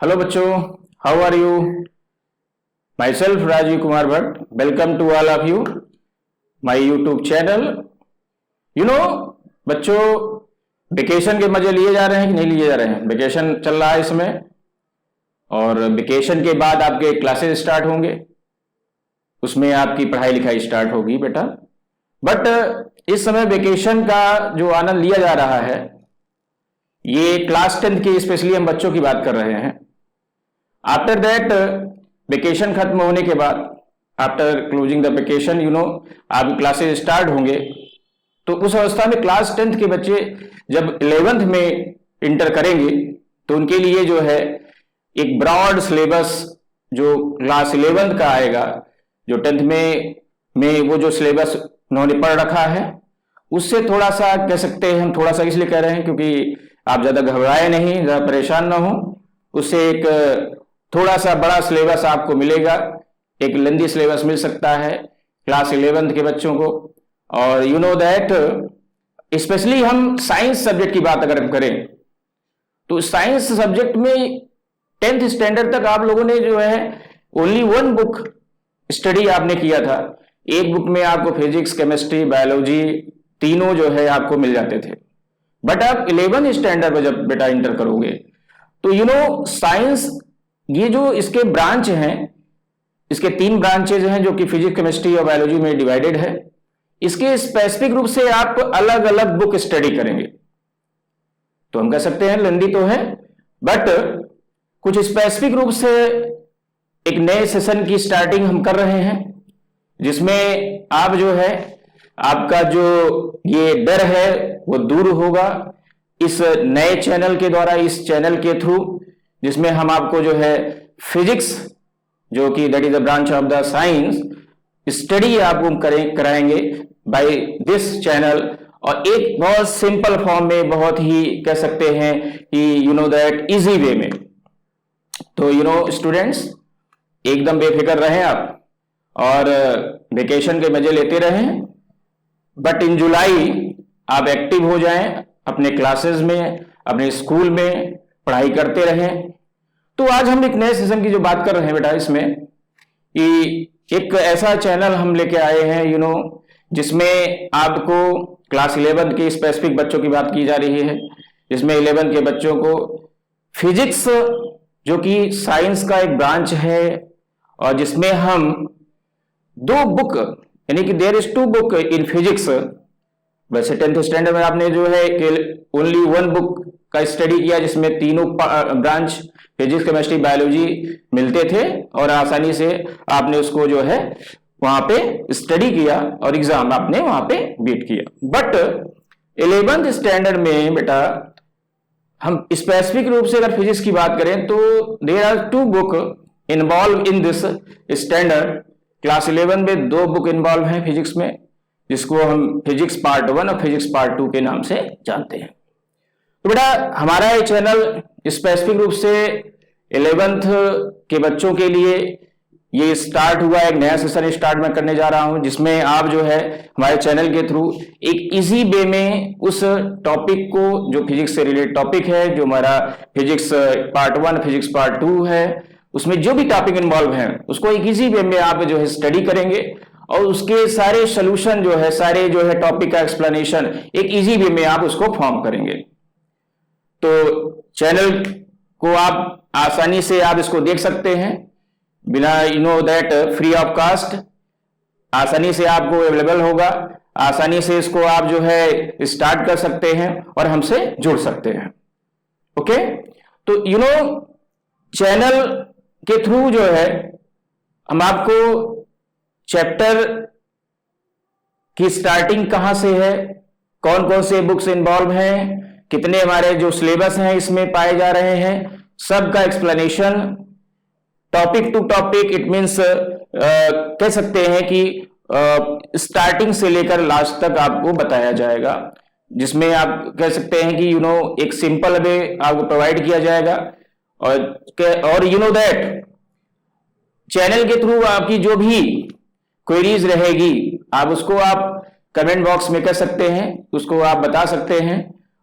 Hello बच्चों, how are you? My self Rajiv Kumar Bhatt, welcome to all of you my YouTube channel. You know बच्चों, vacation के मजे लिए जा रहे हैं कि नहीं लिए जा रहे हैं? वेकेशन चल रहा है इसमें, और वेकेशन के बाद आपके क्लासेस स्टार्ट होंगे, उसमें आपकी पढ़ाई लिखाई स्टार्ट होगी बेटा। बट इस समय वेकेशन का जो आनंद लिया जा रहा है, ये क्लास 10 की स्पेशली हम बच्चों की बात कर रहे हैं। आफ्टर दैट वेकेशन खत्म होने के बाद, आफ्टर क्लोजिंग द वेकेशन आप क्लासेस स्टार्ट होंगे, तो उस अवस्था में क्लास 10th के बच्चे जब 11th में इंटर करेंगे तो उनके लिए जो है एक ब्रॉड सिलेबस जो क्लास 11th का आएगा, जो 10th में वो जो सिलेबस उन्होंने पढ़ रखा है, उससे थोड़ा सा कह सकते हैं, हम थोड़ा सा इसलिए कह रहे हैं क्योंकि आप ज्यादा घबराए नहीं, ज्यादा परेशान ना हो। उससे एक थोड़ा सा बड़ा सिलेबस आपको मिलेगा, एक लेंदी सिलेबस मिल सकता है क्लास 11th के बच्चों को। और यू नो दैट स्पेशली हम साइंस सब्जेक्ट की बात अगर हम करें तो साइंस सब्जेक्ट में 10th स्टैंडर्ड तक आप लोगों ने जो है ओनली वन बुक स्टडी आपने किया था। एक बुक में आपको फिजिक्स, केमिस्ट्री, बायोलॉजी तीनों जो है आपको मिल जाते थे। बट आप 11th स्टैंडर्ड में जब बेटा इंटर करोगे तो साइंस, ये जो इसके ब्रांच हैं, इसके 3 ब्रांचेज हैं जो कि फिजिक्स, केमिस्ट्री और बायोलॉजी में डिवाइडेड है। इसके स्पेसिफिक रूप से आप अलग अलग बुक स्टडी करेंगे, तो हम कह सकते हैं लेंदी तो है, बट कुछ स्पेसिफिक रूप से एक नए सेशन की स्टार्टिंग हम कर रहे हैं, जिसमें आप जो है आपका जो ये डर है वो दूर होगा इस नए चैनल के द्वारा, इस चैनल के थ्रू, जिसमें हम आपको जो है फिजिक्स, जो कि that is the branch of the science, study आपको कराएंगे बाय दिस चैनल। और एक बहुत सिंपल फॉर्म में, बहुत ही कह सकते हैं कि दैट इजी वे में। तो स्टूडेंट्स, एकदम बेफिक्र रहें आप और वेकेशन के मजे लेते रहें। बट इन जुलाई आप एक्टिव हो जाएं अपने क्लासेस में, अपने स्कूल में पढ़ाई करते रहें। तो आज हम एक नए सेशन की जो बात कर रहे हैं बेटा, इसमें कि एक ऐसा चैनल हम लेके आए हैं जिसमें आपको क्लास 11 के स्पेसिफिक बच्चों की बात की जा रही है, जिसमें 11 के बच्चों को फिजिक्स, जो कि साइंस का एक ब्रांच है, और जिसमें हम 2 बुक, यानी कि there is 2 book in physics. वैसे 10th स्टैंडर्ड में आपने जो है ओनली 1 बुक का स्टडी किया, जिसमें तीनों ब्रांच फिजिक्स, केमिस्ट्री, बायोलॉजी मिलते थे, और आसानी से आपने उसको जो है वहां पे स्टडी किया और एग्जाम आपने वहां पे बीट किया। बट 11th स्टैंडर्ड में बेटा हम स्पेसिफिक रूप से अगर फिजिक्स की बात करें तो there are 2 book involve in this standard. Class 11 में 2 बुक इन्वॉल्व हैं फिजिक्स में, जिसको हम फिजिक्स पार्ट 1 और फिजिक्स पार्ट 2 के नाम से जानते हैं। तो बेटा हमारा ये चैनल स्पेसिफिक रूप से 11th के बच्चों के लिए ये स्टार्ट हुआ, एक नया सेशन स्टार्ट मैं करने जा रहा हूं, जिसमें आप जो है हमारे चैनल के थ्रू एक इजी वे में उस टॉपिक को, जो फिजिक्स से रिलेटेड टॉपिक है, जो हमारा फिजिक्स पार्ट 1, फिजिक्स पार्ट 2 है, उसमें जो भी टॉपिक इन्वॉल्व है उसको एक इजी वे में आप जो है स्टडी करेंगे, और उसके सारे सोल्यूशन जो है, सारे जो है टॉपिक का एक्सप्लेनेशन एक इजी वे में आप उसको फॉर्म करेंगे। तो चैनल को आप आसानी से आप इसको देख सकते हैं, बिना दैट फ्री ऑफ कास्ट, आसानी से आपको अवेलेबल होगा, आसानी से इसको आप जो है स्टार्ट कर सकते हैं और हमसे जुड़ सकते हैं। ओके, तो चैनल के थ्रू जो है हम आपको चैप्टर की स्टार्टिंग कहां से है, कौन कौन से बुक्स इन्वॉल्व हैं, कितने हमारे जो सिलेबस हैं इसमें पाए जा रहे हैं, सब का explanation topic to topic, it means कह सकते हैं कि स्टार्टिंग से लेकर लास्ट तक आपको बताया जाएगा, जिसमें आप कह सकते हैं कि एक सिंपल वे आपको प्रोवाइड किया जाएगा। और दैट चैनल के थ्रू आपकी जो भी क्वेरीज रहेगी, आप उसको आप कमेंट बॉक्स में कर सकते हैं, उसको आप बता सकते हैं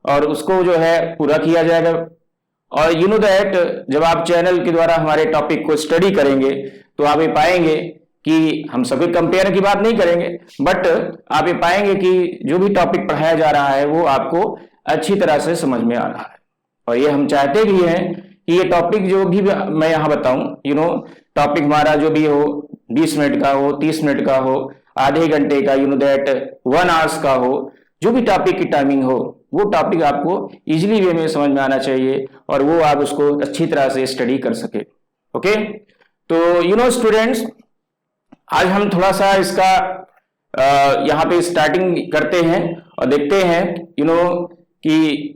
और उसको जो है पूरा किया जाएगा। और यू नो दैट जब आप चैनल के द्वारा हमारे टॉपिक को स्टडी करेंगे तो आप ये पाएंगे कि हम सभी कंपेयर की बात नहीं करेंगे, बट आप ये पाएंगे कि जो भी टॉपिक पढ़ाया जा रहा है वो आपको अच्छी तरह से समझ में आ रहा है। और ये हम चाहते भी हैं कि ये टॉपिक जो भी मैं यहाँ बताऊं, यू नो टॉपिक हमारा जो भी हो 20 मिनट का हो, 30 मिनट का हो, आधे घंटे का, यू नो दैट 1 आवर्स का हो, जो भी टॉपिक की टाइमिंग हो वो टॉपिक आपको इजीली वे में समझ में आना चाहिए और वो आप उसको अच्छी तरह से स्टडी कर सके। ओके, तो यू नो स्टूडेंट्स, आज हम थोड़ा सा इसका यहाँ पे स्टार्टिंग करते हैं और देखते हैं यू नो कि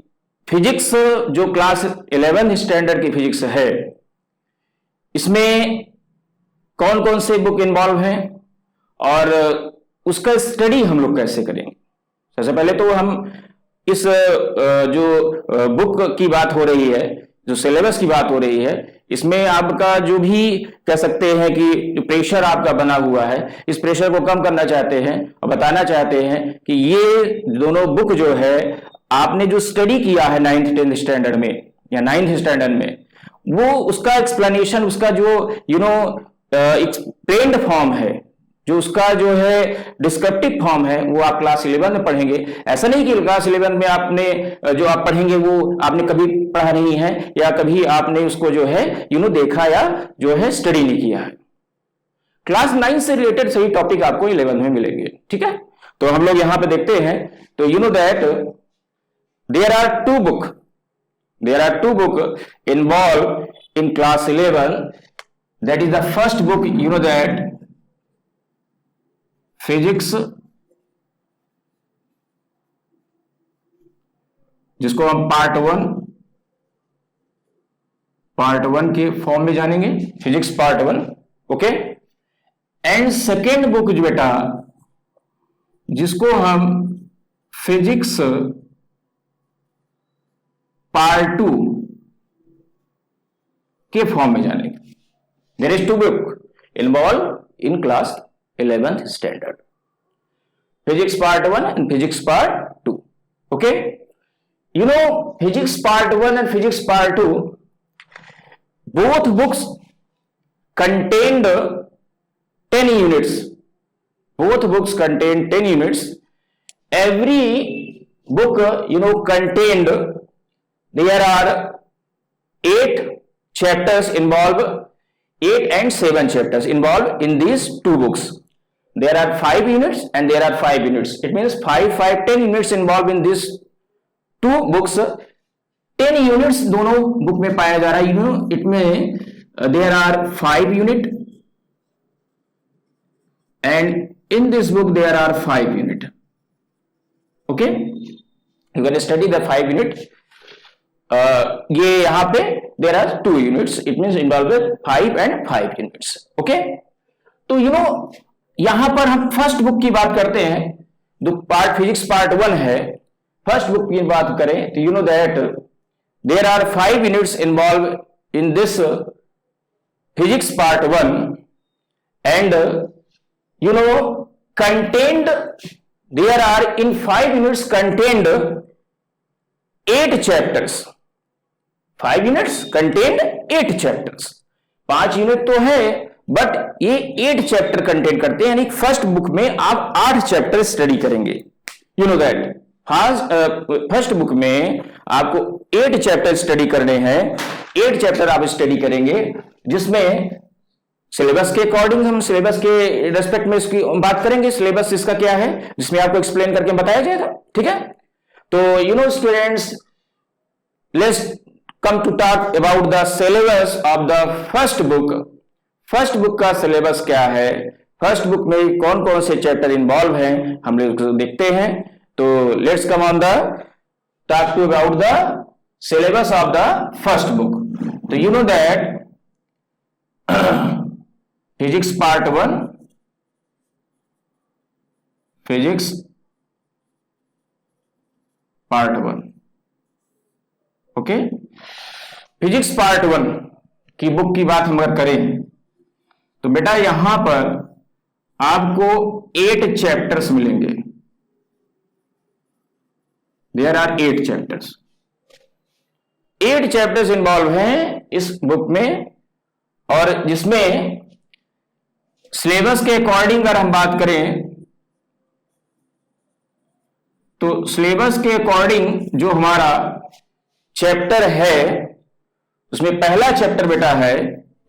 फिजिक्स जो क्लास 11th स्टैंडर्ड की फिजिक्स है इसमें कौन कौन से बुक इन्वॉल्व हैं और उसका स्टडी हम लोग कैसे करेंगे। सबसे पहले तो हम इस जो बुक की बात हो रही है, जो सिलेबस की बात हो रही है, इसमें आपका जो भी कह सकते हैं कि प्रेशर आपका बना हुआ है, इस प्रेशर को कम करना चाहते हैं और बताना चाहते हैं कि ये दोनों बुक जो है आपने जो स्टडी किया है 9th 10th स्टैंडर्ड में या 9th स्टैंडर्ड में, वो उसका एक्सप्लेनेशन, उसका जो यू नो एक्सप्लेन्ड फॉर्म है, जो उसका जो है डिस्क्रिप्टिव फॉर्म है, वो आप क्लास 11 में पढ़ेंगे। ऐसा नहीं कि क्लास 11 में आपने जो आप पढ़ेंगे वो आपने कभी पढ़ा नहीं है या कभी आपने उसको जो है यू नो देखा या जो है स्टडी नहीं किया है। क्लास 9 से रिलेटेड सही टॉपिक आपको 11 में मिलेंगे। ठीक है, तो हम लोग यहां पे देखते हैं। तो you know that there are two book involve in class 11। That is the first book, you know that physics, जिसको हम पार्ट वन के फॉर्म में जानेंगे, physics part 1। Okay, and second book जो बेटा जिसको हम फिजिक्स पार्ट 2 के फॉर्म में जानेंगे। There is 2 book involve in class 11th standard, physics part 1 and physics part 2. Okay, you know physics part 1 and physics part 2, both books contained 10 units. Both books contained 10 units. Every book you know contained, there are 8 chapters involved, 8 and 7 chapters involved in these 2 books. There are 5 units and there are 5 units. It means 10 units involved in these 2 books. 10 units दोनों book में पाया जा रहा है। You know, it में there are 5 unit and in this book there are 5 unit. Okay, you can study the 5 unit. ये यहाँ पे there are 2 units. It means involved with 5 and 5 units. Okay, तो you know यहां पर हम first book की बात करते हैं, जो पार्ट फिजिक्स पार्ट 1 है। फर्स्ट बुक की बात करें तो you know that there are 5 units involve in this physics part 1 and you know contained, there are in 5 units contained 8 chapters. 5 units contained 8 chapters. 5 unit तो है बट ये 8 chapter contain करते हैं, यानी फर्स्ट बुक में आप 8 चैप्टर स्टडी करेंगे। You know that first book में आपको 8 चैप्टर स्टडी करने हैं। 8 चैप्टर आप स्टडी करेंगे, जिसमें सिलेबस के अकॉर्डिंग, हम सिलेबस के रेस्पेक्ट में इसकी बात करेंगे। सिलेबस इसका क्या है जिसमें आपको एक्सप्लेन करके बताया जाएगा। ठीक है, तो you know students, let's come to talk about the syllabus of the first book. First book का सिलेबस क्या है, फर्स्ट बुक में कौन कौन से चैप्टर इन्वॉल्व हैं, हम लोग देखते हैं। तो let's come on the talk to about the syllabus of the first book. तो you know that physics part 1, physics part 1। Okay, physics part 1 की बुक की बात हम अगर करें तो बेटा यहां पर आपको 8 चैप्टर्स मिलेंगे। There are 8 chapters. 8 chapters involve हैं इस बुक में, और जिसमें सिलेबस के अकॉर्डिंग अगर हम बात करें तो सिलेबस के अकॉर्डिंग जो हमारा चैप्टर है उसमें पहला चैप्टर बेटा है,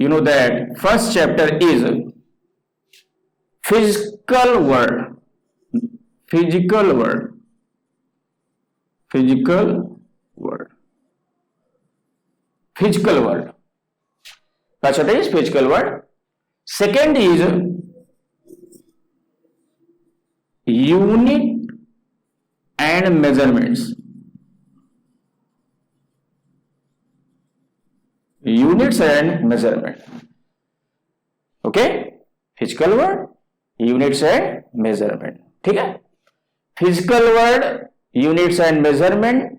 you know that first chapter is physical world, physical world, physical world, physical world. First chapter is physical world. Second is unit and measurements, units and measurement. Okay, physical word, units and measurement, ठीक है। Physical word, units and measurement,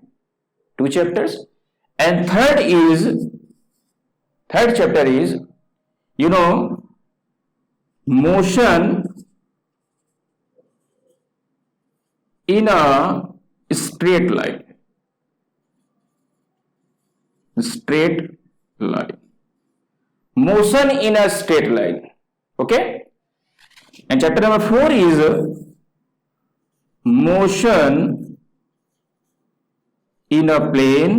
2 chapters, and third chapter is, you know, motion in a straight line, straight line, motion in a straight line. Okay, and chapter number 4 is motion in a plane.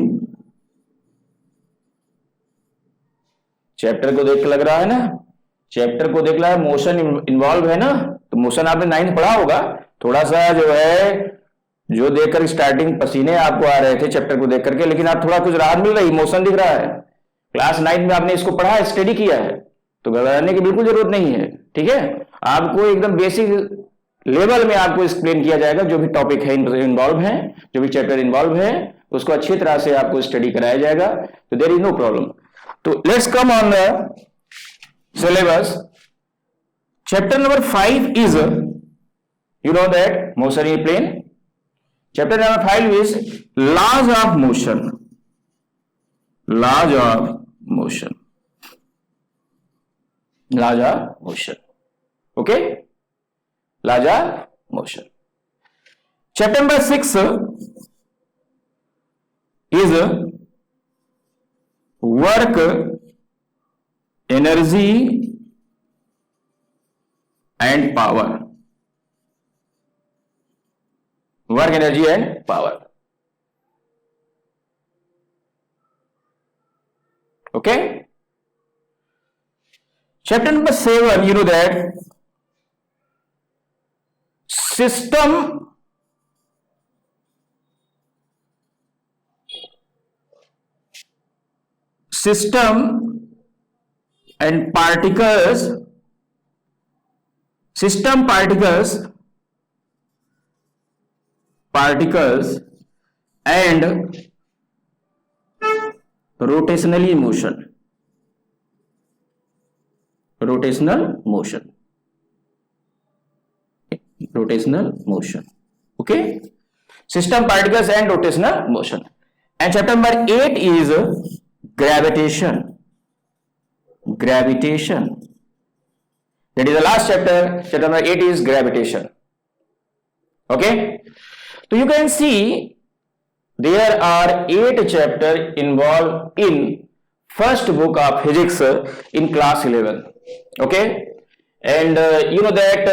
Chapter को देख के लग रहा है ना, chapter को देख रहा है, मोशन इन्वॉल्व है ना, तो मोशन आपने 9th पढ़ा होगा। थोड़ा सा जो है, जो देखकर स्टार्टिंग पसीने आपको आ रहे थे चैप्टर को देख करके, लेकिन आप थोड़ा कुछ राहत मिल रही, मोशन दिख रहा है। क्लास 9 में आपने इसको पढ़ा है, स्टडी किया है, तो घबराने की बिल्कुल जरूरत नहीं है, ठीक है। आपको एकदम बेसिक लेवल में आपको एक्सप्लेन किया जाएगा, जो भी टॉपिक है इन्वॉल्व है, जो भी चैप्टर इन्वॉल्व है, उसको अच्छी तरह से आपको स्टडी कराया जाएगा, तो देयर इज नो प्रॉब्लम। तो let's come on the syllabus. Chapter number 5 is, you know that motion in plane. Chapter number 5 is laws of motion, laws of motion, laws of motion. Okay, laws of motion. Chapter number 6 is work, energy and power, work, energy and power. Okay, chapter number 7, you know that system and particles, system, particles and rotationally motion, rotational motion, rotational motion. Okay, system, particles and rotational motion. And chapter number 8 is gravitation, gravitation. That is the last chapter. Chapter number 8 is gravitation. Okay, so you can see there are 8 chapters involved in first book of physics in class 11. Okay, and you know that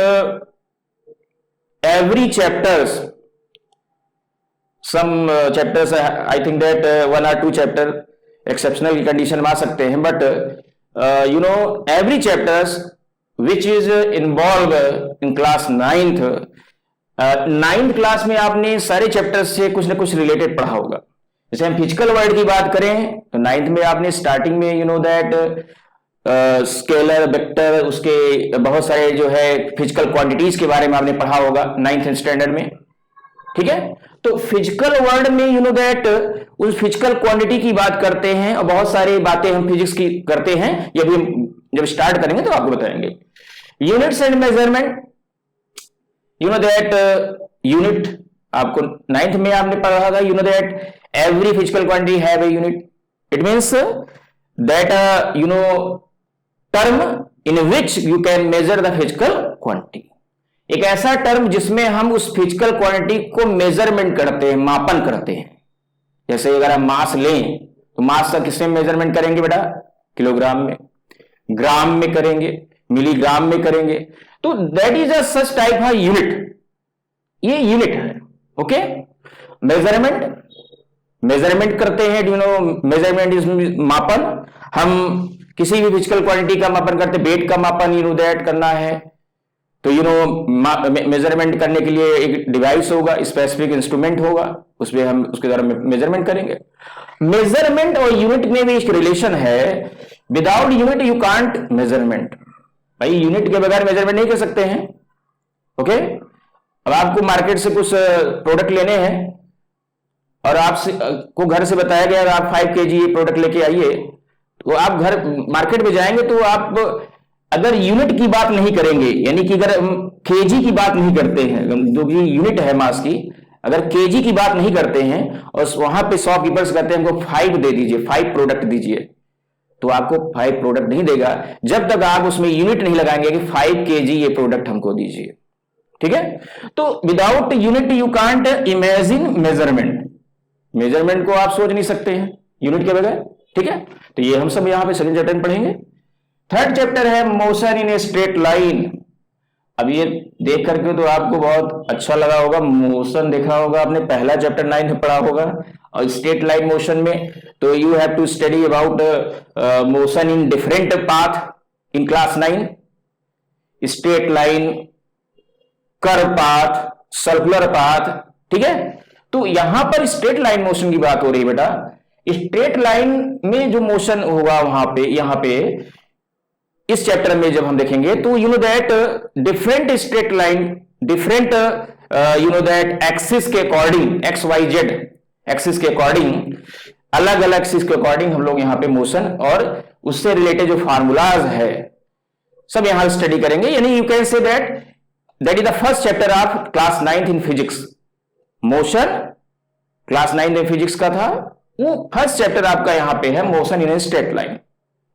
every chapters, some chapters, I think that 1 or 2 chapter exceptional condition में आ सकते हैं, but you know every chapters which is involved in class 9th, 9th class में आपने सारे chapters से कुछ ना कुछ रिलेटेड पढ़ा होगा। जैसे हम फिजिकल वर्ल्ड की बात करें तो 9th में आपने स्टार्टिंग में you know that scalar, vector, उसके बहुत सारे जो है फिजिकल क्वांटिटीज के बारे में आपने पढ़ा होगा 9th स्टैंडर्ड में, ठीक है। तो फिजिकल वर्ल्ड में यू नो दैट उस फिजिकल क्वांटिटी की बात करते हैं और बहुत सारी बातें हम फिजिक्स की करते हैं, ये भी जब स्टार्ट करेंगे तो आपको बताएंगे। Units and measurement, you know that unit आपको 9th में आपने पढ़ा था, you know that every physical quantity have a unit. It means that you know term in which you can measure the physical quantity, एक ऐसा term जिसमें हम उस फिजिकल क्वांटिटी को मेजरमेंट करते हैं, मापन करते हैं। जैसे अगर हम मास लें तो मास का किसमें मेजरमेंट करेंगे बेटा? किलोग्राम में, ग्राम में करेंगे, मिलीग्राम में करेंगे। तो that is a such type of unit, ये यूनिट है। ओके, मेजरमेंट करते हैं, यू नो मेजरमेंट इज मापन। हम किसी भी फिजिकल क्वांटिटी का मापन करते, वेट का मापन यू नो दैट करना है, तो यू नो मेजरमेंट करने के लिए एक डिवाइस होगा, स्पेसिफिक इंस्ट्रूमेंट होगा, उसमें हम उसके द्वारा मेजरमेंट करेंगे। मेजरमेंट और यूनिट में भी एक रिलेशन है। Without unit you can't measurement. भाई यूनिट के बगैर मेजरमेंट नहीं कर सकते हैं। ओके, अब आपको मार्केट से कुछ प्रोडक्ट लेने हैं और आपसे को घर से बताया गया आप 5 kg ये प्रोडक्ट लेके आइए, तो आप घर मार्केट में जाएंगे तो आप अगर यूनिट की बात नहीं करेंगे, यानी कि अगर हम केजी की बात नहीं करते हैं, जो भी यूनिट है मास की, अगर केजी की बात नहीं करते हैं और वहां पे शॉपकीपर्स कहते हैं हमको 5 दे दीजिए, 5 प्रोडक्ट दीजिए, तो आपको 5 प्रोडक्ट नहीं देगा जब तक आप उसमें यूनिट नहीं लगाएंगे कि 5 kg ये प्रोडक्ट हमको दीजिए। ठीक है, तो without unit you can't imagine measurement. Measurement को आप सोच नहीं सकते हैं यूनिट के बगैर। ठीक है, तो ये हम सब यहां पे सेकंड चैप्टर में पढ़ेंगे। थर्ड चैप्टर है motion in a straight line. अब ये देख करके तो आपको बहुत अच्छा लगा होगा, मोशन देखा होगा आपने, पहला चैप्टर 9 में पढ़ा होगा, और स्ट्रेट लाइन मोशन में तो you have to study about motion in different path in class 9, straight line, curve path, circular path. ठीक है, तो यहां पर स्ट्रेट लाइन मोशन की बात हो रही है बेटा। स्ट्रेट लाइन में जो मोशन होगा वहां पे, यहां पे इस चैप्टर में जब हम देखेंगे तो you know that different straight line, different you know that axis के according, X Y Z axis के अकॉर्डिंग, अलग अलग एक्सिस के अकॉर्डिंग हम लोग यहां पे मोशन और उससे रिलेटेड जो फार्मूलाज है सब यहां स्टडी करेंगे। यानी you can say that is the first chapter of class 9th in physics. Motion class 9 में फिजिक्स का था, वो फर्स्ट चैप्टर आपका यहां पे है, motion in a straight line.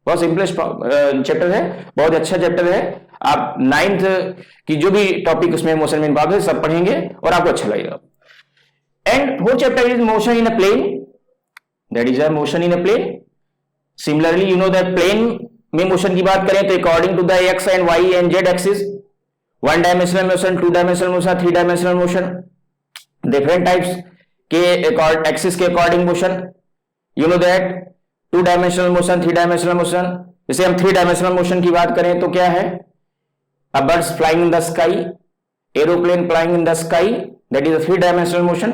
बहुत सिंपलेस्ट चैप्टर है, बहुत अच्छा चैप्टर है। आप 9th की जो भी टॉपिक उसमें मोशन में इन्वॉल्व है सब पढ़ेंगे और आपको अच्छा लगेगा। And fourth chapter is motion in a plane, that is a motion in a plane. Similarly you know that plane में मोशन की बात करें तो according to the X and Y and Z axis, 1 dimensional motion, 2 dimensional motion, 3 dimensional motion, different types के axis के according motion, you know that 2 dimensional motion, 3 dimensional motion. जैसे हम 3 dimensional motion की बात करें तो क्या है? A birds flying in the sky, aeroplane flying in the sky, that is a 3 dimensional motion.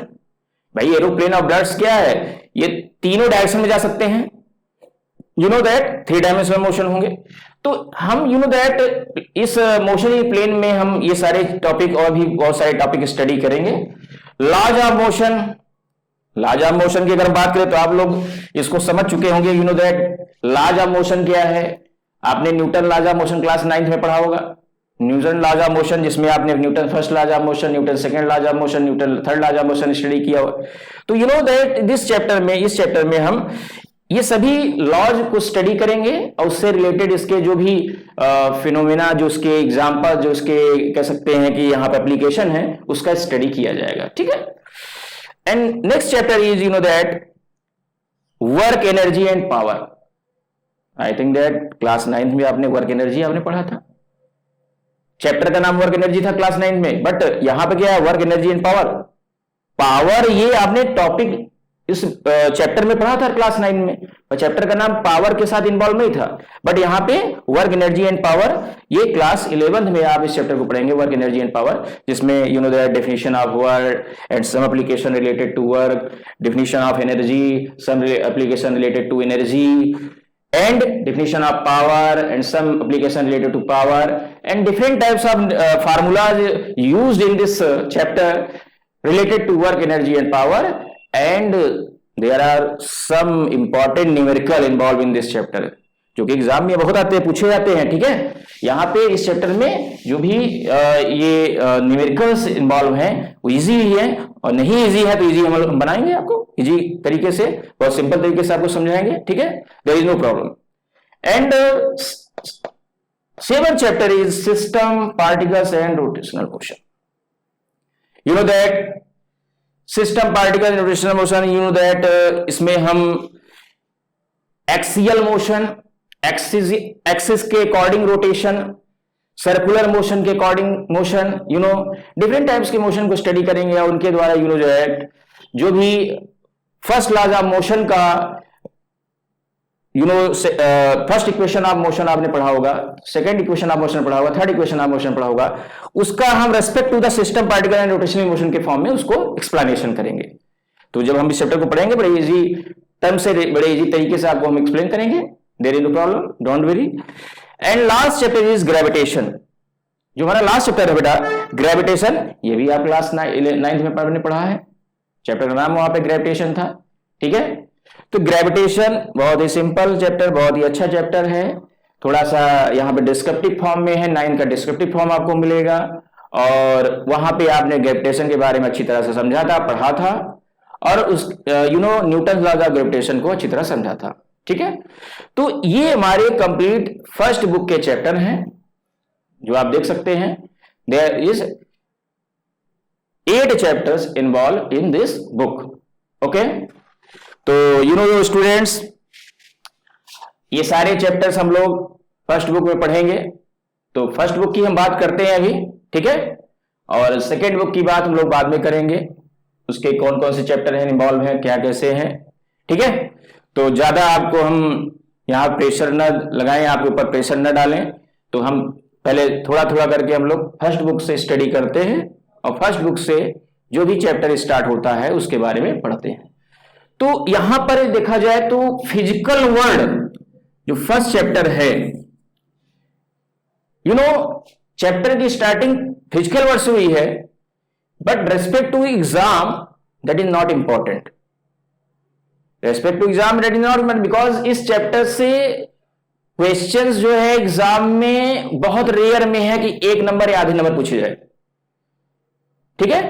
भाई एरोप्लेन और बर्ड्स क्या है? ये तीनों डायरेक्शन में जा सकते हैं, you know that 3 dimensional motion होंगे। तो हम यू नो दैट इस मोशन इन प्लेन में हम ये सारे टॉपिक और भी बहुत सारे टॉपिक स्टडी करेंगे। Laws of motion, laws of motion की अगर बात करें तो आप लोग इसको समझ चुके होंगे, you know that laws of motion क्या है। आपने Newton laws of motion class 9th में पढ़ा होगा। न्यूटन लॉज ऑफ मोशन, जिसमें आपने Newton first laws of motion, Newton second laws of motion, Newton third laws of motion study किया हुआ। तो यू नो दैट इस चैप्टर में हम ये सभी लॉज को स्टडी करेंगे और उससे रिलेटेड इसके जो भी फिनोमेना, जो उसके एग्जाम्पल, जो उसके कह सकते हैं कि यहाँ पे एप्लीकेशन है, उसका स्टडी किया जाएगा। ठीक है, and next chapter is you know that work energy and power. I think that class 9th में आपने वर्क एनर्जी आपने पढ़ा था, चैप्टर का नाम वर्क एनर्जी था क्लास 9th में, बट यहां पे क्या है? Work energy and power. Power ये आपने टॉपिक इस चैप्टर में पढ़ा था क्लास 9 में, और चैप्टर का नाम पावर के साथ इन्वॉल्व नहीं था, बट यहां पे वर्क एनर्जी एंड पावर ये क्लास 11th में आप इस चैप्टर को पढ़ेंगे, वर्क एनर्जी एंड पावर, जिसमें you know the definition of work and some application related to work, definition of energy, some application related to energy, and definition of power and some application related to power and different types of formulas used in this chapter related to work, energy and power, and there are some important numerical involved in this chapter जो कि exam में बहुत आते हैं, पूछे जाते हैं। ठीक है, यहाँ पे इस चैप्टर में जो भी ये न्यूमेरिकल्स इन्वॉल्व हैं वो इजी ही है, और नहीं इजी है तो इजी हम बनाएंगे, आपको इजी तरीके से, बहुत सिंपल तरीके से आपको समझाएंगे। ठीक है, there is no problem. And 7th chapter is system, particles and rotational motion. You know that system, particle, rotational motion, you know that इसमें हम एक्सियल मोशन, एक्सिस के अकॉर्डिंग रोटेशन, सर्कुलर मोशन के अकॉर्डिंग मोशन, डिफरेंट टाइप्स के motion को study करेंगे और उनके द्वारा जो है जो भी फर्स्ट लॉज ऑफ मोशन का फर्स्ट इक्वेशन ऑफ मोशन आपने पढ़ा होगा, सेकंड इक्वेशन ऑफ मोशन पढ़ा होगा, थर्ड इक्वेशन ऑफ मोशन पढ़ा होगा, उसका हम respect to the system particle and rotational motion के फॉर्म में उसको एक्सप्लेनेशन करेंगे। तो जब हम इस चैप्टर को पढ़ेंगे बड़े इजी टर्म से, बड़े इजी तरीके से आपको हम एक्सप्लेन करेंगे, there is no problem, don't worry. And last chapter is gravitation, जो हमारा लास्ट चैप्टर है बेटा ग्रेविटेशन, ये भी आप क्लास 9th में आपने पढ़ा है, चैप्टर का नाम वहां पे ग्रेविटेशन था, ठीक है। तो ग्रेविटेशन बहुत ही सिंपल चैप्टर, बहुत ही अच्छा चैप्टर है, थोड़ा सा यहाँ पे डिस्क्रिप्टिव फॉर्म में है, 9 का डिस्क्रिप्टिव फॉर्म आपको मिलेगा, और वहां पे आपने ग्रेविटेशन के बारे में अच्छी तरह से समझा था, पढ़ा था, और उस न्यूटन लॉज ऑफ ग्रेविटेशन को अच्छी तरह समझा था, ठीक है। तो ये हमारे कंप्लीट फर्स्ट बुक के चैप्टर हैं जो आप देख सकते हैं। There is 8 chapters involve in this book, okay. तो स्टूडेंट्स, ये सारे चैप्टर्स हम लोग फर्स्ट बुक में पढ़ेंगे। तो फर्स्ट बुक की हम बात करते हैं अभी, ठीक है, और सेकेंड बुक की बात हम लोग बाद में करेंगे, उसके कौन कौन से चैप्टर हैं, इन्वॉल्व हैं, क्या कैसे हैं, ठीक है। तो ज्यादा आपको हम यहाँ प्रेशर न लगाएं, आपके ऊपर प्रेशर न डालें, तो हम पहले थोड़ा थोड़ा करके हम लोग फर्स्ट बुक से स्टडी करते हैं, और फर्स्ट बुक से जो भी चैप्टर स्टार्ट होता है उसके बारे में पढ़ते हैं। तो यहां पर देखा जाए तो फिजिकल वर्ल्ड जो फर्स्ट चैप्टर है, चैप्टर की स्टार्टिंग फिजिकल वर्ड से हुई है, but respect to exam that is not important, respect to exam that is not important, because इस चैप्टर से क्वेश्चंस जो है एग्जाम में बहुत रेयर में है कि 1 नंबर या आधे नंबर पूछे जाए, ठीक है।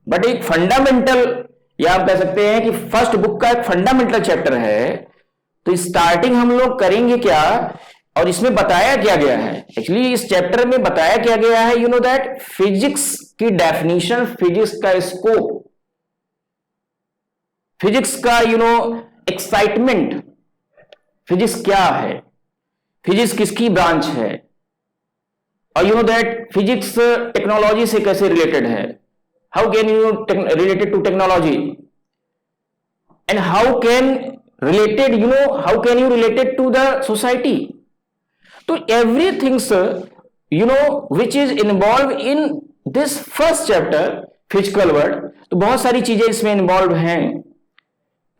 बट एक फंडामेंटल, या आप कह सकते हैं कि फर्स्ट बुक का एक फंडामेंटल चैप्टर है। तो स्टार्टिंग हम लोग करेंगे क्या, और इसमें बताया क्या गया है, एक्चुअली इस चैप्टर में बताया क्या गया है, दैट फिजिक्स की डेफिनेशन, फिजिक्स का स्कोप, फिजिक्स का एक्साइटमेंट, फिजिक्स क्या है, फिजिक्स किसकी ब्रांच है, और दैट फिजिक्स टेक्नोलॉजी से कैसे रिलेटेड है, how can you related to technology, and how can you related to the society. तो everythings which is involve in this first chapter physical world, तो बहुत सारी चीजें इसमें इन्वॉल्व हैं,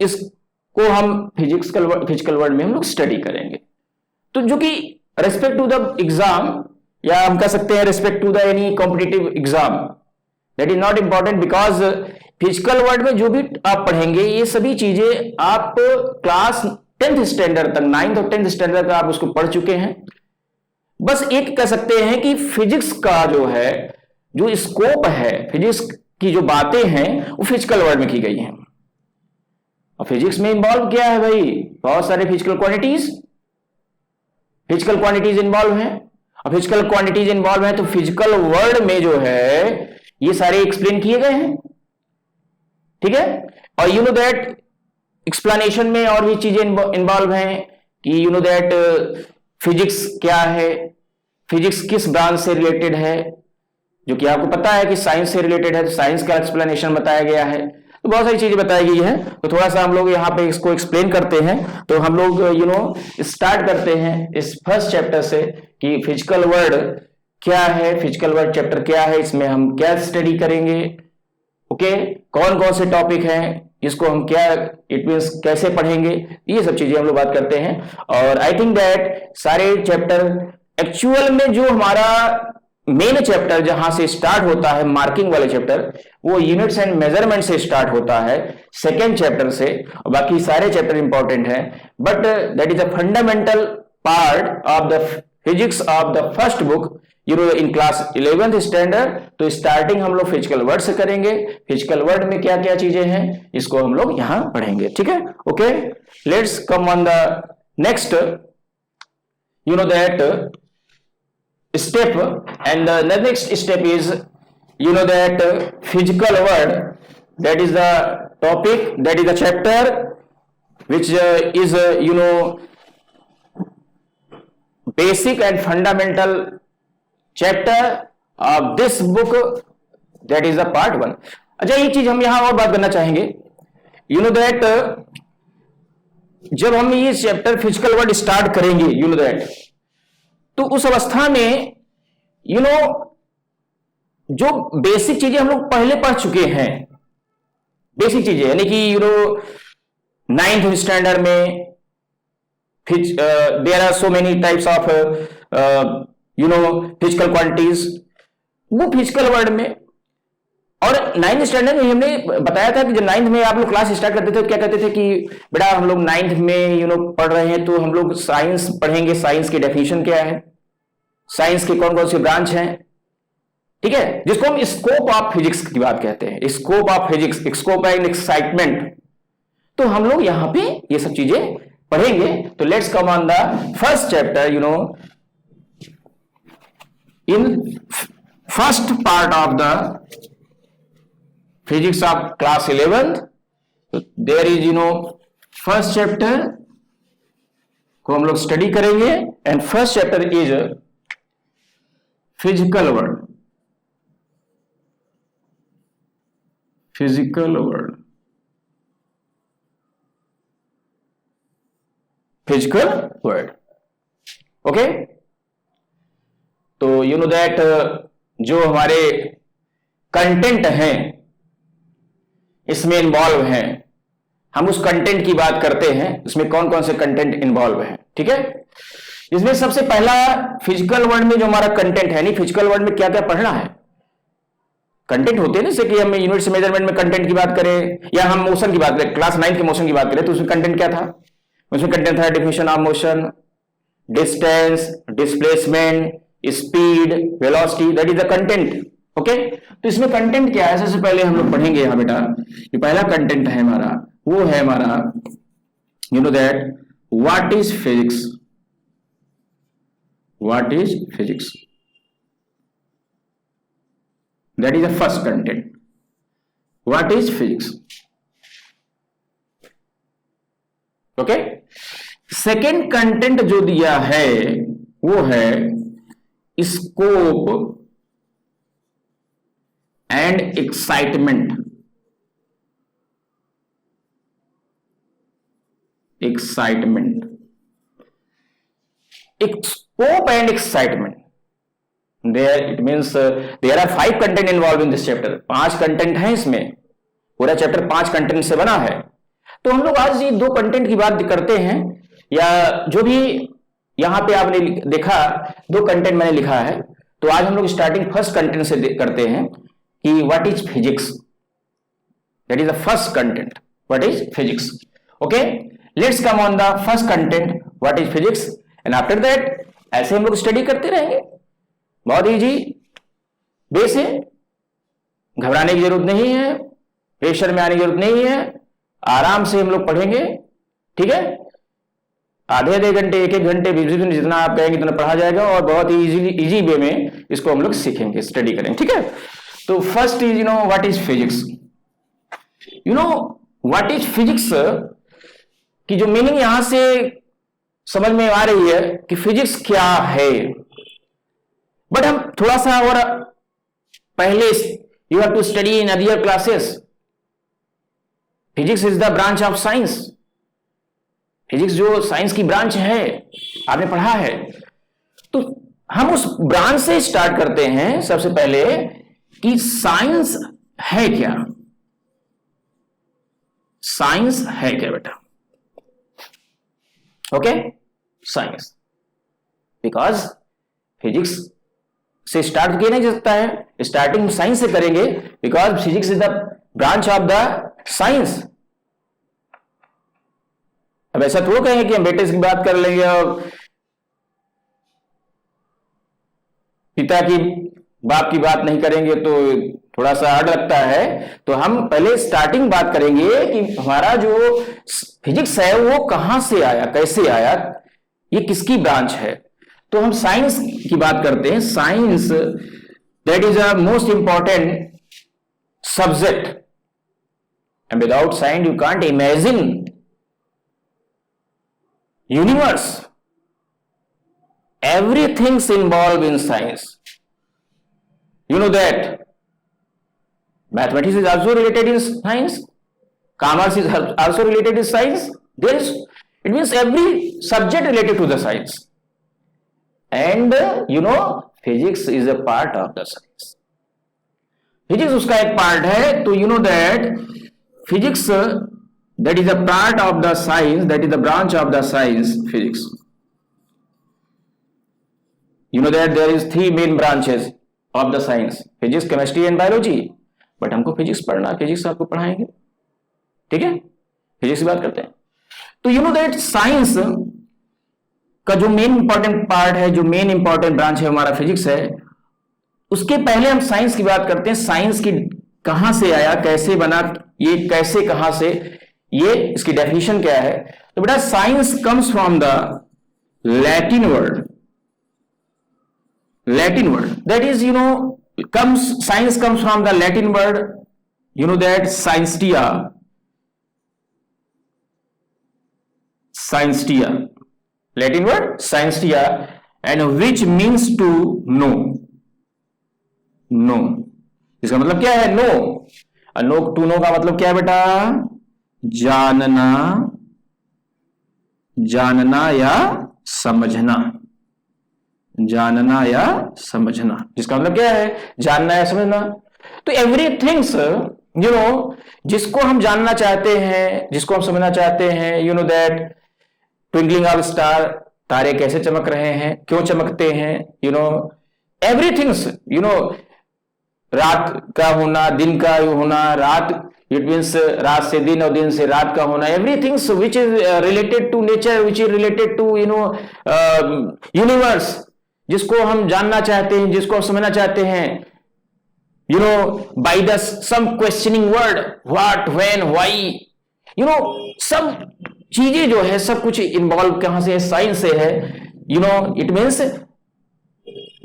इसको हम फिजिकल वर्ल्ड में हम लोग स्टडी करेंगे। तो जो कि रेस्पेक्ट टू द एग्जाम, या हम कह सकते हैं respect to the any competitive exam, that is not important, because physical world में जो भी आप पढ़ेंगे ये सभी चीजें आप क्लास 10th स्टैंडर्ड तक, 9th और 10th स्टैंडर्ड तक आप उसको पढ़ चुके हैं। बस एक कह सकते हैं कि फिजिक्स का जो है, जो स्कोप है, फिजिक्स की जो बातें हैं वो फिजिकल वर्ल्ड में की गई हैं। और फिजिक्स में इन्वॉल्व क्या है भाई, बहुत सारे फिजिकल क्वांटिटीज इन्वॉल्व हैं, और फिजिकल क्वांटिटीज इन्वॉल्व हैं, तो फिजिकल वर्ल्ड में जो है ये सारे एक्सप्लेन किए गए हैं, ठीक है। और दैट एक्सप्लेनेशन में और भी चीजें इन्वॉल्व हैं कि दैट फिजिक्स क्या है, फिजिक्स किस ब्रांच से रिलेटेड है, जो कि आपको पता है कि साइंस से रिलेटेड है, तो साइंस का एक्सप्लेनेशन बताया गया है। तो बहुत सारी चीजें बताई गई है, तो थोड़ा सा हम लोग यहाँ पे इसको एक्सप्लेन करते हैं। तो हम लोग स्टार्ट करते हैं इस फर्स्ट चैप्टर से कि फिजिकल वर्ल्ड क्या है, फिजिकल वर्ल्ड चैप्टर क्या है, इसमें हम क्या स्टडी करेंगे, ओके, कौन कौन से टॉपिक हैं, इसको हम क्या इट मींस कैसे पढ़ेंगे, ये सब चीजें हम लोग बात करते हैं। और आई थिंक दैट सारे चैप्टर एक्चुअल में जो हमारा मेन चैप्टर जहां से स्टार्ट होता है, मार्किंग वाले चैप्टर, वो यूनिट्स एंड मेजरमेंट से स्टार्ट होता है, सेकेंड चैप्टर से, और बाकी सारे चैप्टर इंपॉर्टेंट हैं, but that is a fundamental part of the physics of the first book in class 11th standard. तो स्टार्टिंग हम लोग फिजिकल वर्ड से करेंगे, फिजिकल वर्ड में क्या क्या चीजें हैं इसको हम लोग यहां पढ़ेंगे, ठीक है, okay. Let's come on the next that step, and the next step is that physical world, that is the topic, that is the chapter which is basic and fundamental chapter of this book, that is the part 1. अच्छा, ये चीज हम यहां और बात करना चाहेंगे, that जब हम ये चैप्टर फिजिकल वर्ल्ड स्टार्ट करेंगे, दैट तो उस अवस्था में जो बेसिक चीजें हम लोग पहले पढ़ चुके हैं, बेसिक चीजें, यानी कि 9th स्टैंडर्ड में there are so many types of physical quantities, वो फिजिकल वर्ल्ड में। और 9th स्टैंडर्ड में हमने बताया था कि जब 9th में आप लोग क्लास स्टार्ट करते थे तो क्या कहते थे कि बेटा हम लोग 9th में पढ़ रहे हैं तो हम लोग साइंस पढ़ेंगे, साइंस की डेफिनेशन क्या है, साइंस के कौन कौन से ब्रांच हैं, ठीक है, जिसको हम स्कोप ऑफ फिजिक्स की बात कहते हैं, scope of physics, scope and excitement. तो हम लोग यहां पे ये सब चीजें पढ़ेंगे। तो let's come on the first chapter, in first part of the physics of class 11th, there is first chapter को हम लोग स्टडी करेंगे, and first chapter is physical world, physical world, physical world. Okay, तो that जो हमारे content हैं इसमें involve हैं, हम उस कंटेंट की बात करते हैं, इसमें कौन कौन से कंटेंट इन्वॉल्व हैं, ठीक है। इसमें सबसे पहला फिजिकल वर्ल्ड में जो हमारा कंटेंट है, नहीं फिजिकल वर्ल्ड में क्या क्या पढ़ना है, कंटेंट होते हैं, जैसे कि हम यूनिट्स मेजरमेंट में कंटेंट की बात करें, या हम मोशन की बात करें, क्लास 9 के मोशन की बात करें, तो उसमें कंटेंट क्या था, उसमें कंटेंट था definition of motion, distance, displacement, speed, velocity, that is the content. Okay, तो इसमें कंटेंट क्या है, सबसे पहले हम लोग पढ़ेंगे यहां बेटा, ये पहला कंटेंट है हमारा, वो है हमारा that what is physics, what is physics, that is the first content, what is physics. Okay, second content जो दिया है वो है scope and excitement, excitement, scope and excitement, there it means there are 5 content involve in this chapter, 5 content है इसमें, पूरा chapter 5 content से बना है। तो हम लोग आज ये 2 कंटेंट की बात करते हैं, या जो भी यहां पे आपने देखा 2 कंटेंट मैंने लिखा है, तो आज हम लोग स्टार्टिंग फर्स्ट कंटेंट से करते हैं कि what is physics, that is the first content, what is physics. Okay, let's come on the first content, what is physics, and after that ऐसे हम लोग स्टडी करते रहेंगे, बहुत इजी वे से, घबराने की जरूरत नहीं है, प्रेशर में आने की जरूरत नहीं है, आराम से हम लोग पढ़ेंगे, ठीक है, आधे घंटे, 1 घंटे, 20 मिनट, जितना आप कहेंगे उतना पढ़ा जाएगा, और बहुत ही इजी वे में इसको हम लोग सीखेंगे, स्टडी करेंगे, ठीक है। तो first is what is physics, what is physics की जो मीनिंग यहां से समझ में आ रही है कि फिजिक्स क्या है, बट हम थोड़ा सा और पहले, you have to study in other classes, physics is the branch of science, physics जो साइंस की ब्रांच है आपने पढ़ा है, तो हम उस ब्रांच से स्टार्ट करते हैं सबसे पहले कि साइंस है क्या, साइंस है क्या बेटा। ओके, साइंस, बिकॉज फिजिक्स से स्टार्ट किया नहीं जा सकता है, स्टार्टिंग साइंस से करेंगे, because physics is the branch of the science. अब ऐसा थोड़ा कहेंगे कि हम बेटे की बात कर लेंगे और पिता की, बाप की बात नहीं करेंगे, तो थोड़ा सा हार्ड लगता है। तो हम पहले स्टार्टिंग बात करेंगे कि हमारा जो फिजिक्स है वो कहां से आया, कैसे आया, ये किसकी ब्रांच है। तो हम साइंस की बात करते हैं, science that is a most important subject, and without science you can't imagine universe, everything's involved in science. You know that mathematics is also related in science, commerce is also related in science. It means every subject related to the science. And physics is a part of the science. Physics उसका एक part है, तो you know that physics, that is a part of the science, that is the branch of the science, physics. You know that there is 3 main branches of the science, physics, chemistry and biology. But हमको physics पढ़ना, physics आपको पढ़ाएंगे, ठीक है, physics की बात करते हैं. तो यू नो दैट साइंस का जो मेन इंपॉर्टेंट पार्ट है, जो मेन इंपॉर्टेंट ब्रांच है हमारा फिजिक्स है. उसके पहले हम साइंस की बात करते हैं. साइंस की कहां से आया, कैसे बना, ये कैसे, कहां से, ये इसकी डेफिनेशन क्या है. तो बेटा science comes from the Latin word, that is science comes from the Latin word, you know that scientia, Latin word scientia, and which means to know. इसका मतलब क्या है? नो. टू नो का मतलब क्या है बेटा? जानना या समझना. जिसका मतलब क्या है? जानना या समझना. तो एवरीथिंग्स जिसको हम जानना चाहते हैं, जिसको हम समझना चाहते हैं, you know that twinkling of star, तारे कैसे चमक रहे हैं, क्यों चमकते हैं, एवरीथिंग्स, रात का होना, दिन का होना, रात इट मीन्स रात से दिन और दिन से रात का होना, everythings which is related to nature, which is related to universe, जिसको हम जानना चाहते हैं, जिसको हम समझना चाहते हैं, by the some questioning word, what, when, why, सब चीजें जो है, सब कुछ इन्वॉल्व कहां से है? साइंस से है. इट मीन्स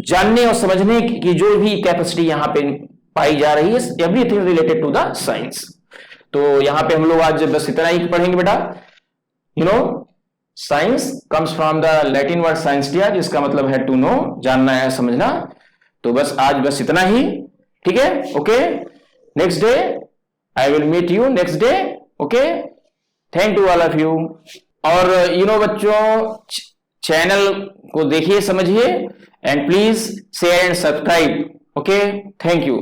जानने और समझने की जो भी कैपेसिटी यहां पे पाई जा रही है, everything related to the science. तो यहां पे हम लोग आज बस इतना ही पढ़ेंगे बेटा. Science comes from the Latin word scientia, जिसका मतलब है टू नो, जानना है, समझना. तो बस आज बस इतना ही, ठीक है. Okay, next day I will meet you next day. Okay, thank to all of you. और बच्चों, चैनल को देखिए, समझिए, and please share and subscribe. Okay, thank you.